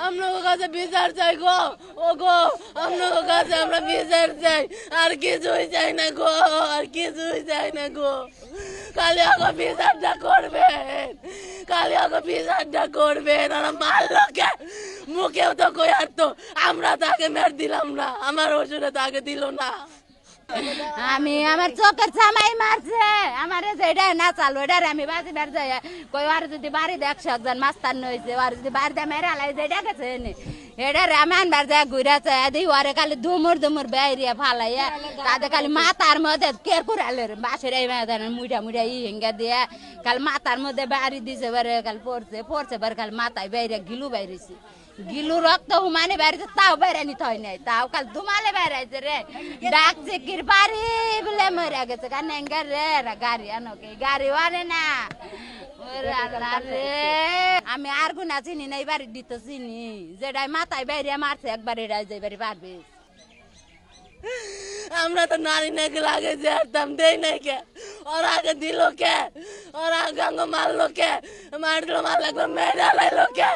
আপনার কাছে বিচার চাই গো, ও গো আপনার কাছে আমরা বিচার চাই, আর কিছুই চাই না গো, আর কিছুই চাই না গো। কালি আগে বিচারটা করবেন, কালি আগে বিচারটা করবেন। আর মারলো কে? মুখেও তো কই আর তো আমরা তাকে মেরে দিলাম না, আমার ওষুধে তাকে দিল না। আমি আমার চোখের সামাই মারছে আমার যেটা না চালো এটার আমি বাজি বের যাই কই আর যদি বাড়ি দেখছে একজন মাস্তান হয়েছে আর যদি বাড়িতে মেরে লাই যেটা গেছে এটার আমি আনবার যায় ঘুরেছে দিই ওরে খালি ধুমুর ধুমুর বেরিয়ে ফালাইয়া তাদের খালি মাথার মধ্যে কের কুড়ালে বাসের এই মুড়া মুড়া হিঙ্গা দিয়ে খালি মাথার মধ্যে বাড়ি দিছে বারে খালি পড়ছে পড়ছে বারে খালি মাথায় বাইরে গিলু বাইরেছি গিলু রক্ত হুমানে বেড়েছে তাও বেড়ানি থই নাই তাও কাল ধুমালে বেড়াইছে রে ডাকছে কির পারি বলে মরে গেছে কান রে গাড়ি আনোকে গাড়ি আনে না রে আমি আর গুনা চিনি না এবার দিত চিনি যেটাই মাথায় বাইরে মারছে একবার এটাই যাইবারে পারবে আমরা তো নারী নাকি লাগে যে আরতাম দেই নাই কে, ওরা আগে দিল কে, ওরা আগে মারলো কে, মারলো মারলে একবার মেরে লাইলো কে,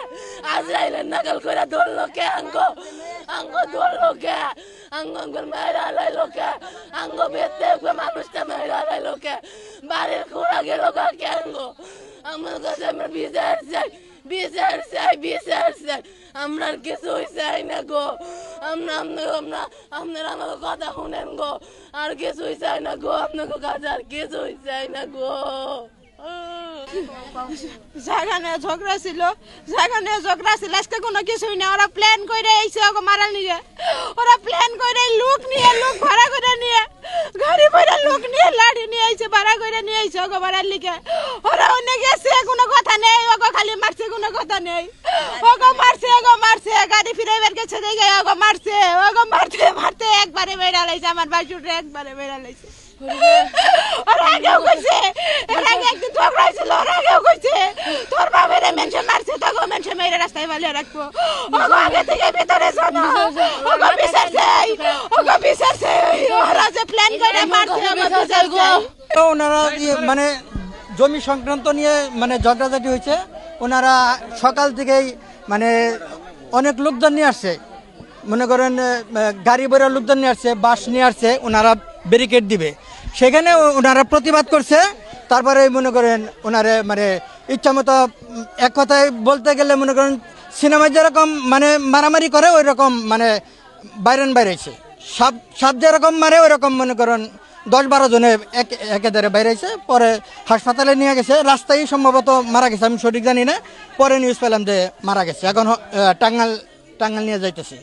আজরাইলের নাকাল করে ধরলো কে, আঙ্গ ধরলো কে, একবার মেরে লাইলো কে, বেতে একবার মানুষটা মেরে লাইলো কে, বাড়ির খোড়া গেল কে আমার কাছে আমরা বিচার চাই, বিচার চাই, বিচার চাই। আমরা কিছুই চাই না গো, আপনারা আমাকে কথা শুনেন গো, আর কিছুই চাই না গো, আপনাকে কাছে আর কিছুই চাই না গো। জায়গা নিয়ে ঝগড়া ছিল, জায়গা নিয়ে ঝগড়া ছিল, আজকে কোনো কিছুই না। ওরা প্ল্যান করে আইছে ওকে মারা নিয়ে, ওরা প্ল্যান করে লোক নিয়ে, লোক ভাড়া করে নিয়ে, গাড়ি করে লোক নিয়ে লাড়ি নিয়ে আইছে, ভাড়া করে নিয়ে আইছে ওকে মারার লিগে। ওরা অনেক গেছে, কোনো কথা নেই, ওকে খালি মারছে, কোনো কথা নেই। ওকে মারছে, গাড়ি ফিরাইবার গেছে দেখে ওকে মারছে, মারতে মারতে একবারে মেরা লাইছে, আমার বাসুরে একবারে মেরা লাইছে। ওরা আগেও কইছে, এর আগে একদিন ঝগড়া হয়েছিল, ওরা আগেও কইছে তোর বাবার মেনশন মারছে, তোকে মেনশন মেরে রাস্তায় ফেলে রাখবো। ওকে আগে থেকে ভিতরে জানো, ওকে বিচার চাই, ওকে বিচার চাই। ওরা যে প্ল্যান করে মারছে, ওকে বিচার চাই। ওনারা মানে জমি সংক্রান্ত নিয়ে মানে ঝগড়াঝাটি হয়েছে। ওনারা সকাল থেকেই মানে অনেক লোকজন নিয়ে আসছে, মনে করেন গাড়ি ভরা লোকজন নিয়ে আসছে, বাস নিয়ে আসছে, ওনারা ব্যারিকেড দিবে, সেখানে ওনারা প্রতিবাদ করছে। তারপরে মনে করেন ওনারা মানে ইচ্ছা মতো, এক কথায় বলতে গেলে মনে করেন সিনেমায় যেরকম মানে মারামারি করে ওই রকম মানে বাইরেছে, সাপ যেরকম মারে ওই রকম মনে করেন 10-12 জনে একেবারে বাইরেছে। পরে হাসপাতালে নিয়ে গেছে, রাস্তায় সম্ভবত মারা গেছে, আমি সঠিক জানি না, পরে নিউজ পেলাম যে মারা গেছে। এখন টাঙ্গাল নিয়ে যাইতেছে।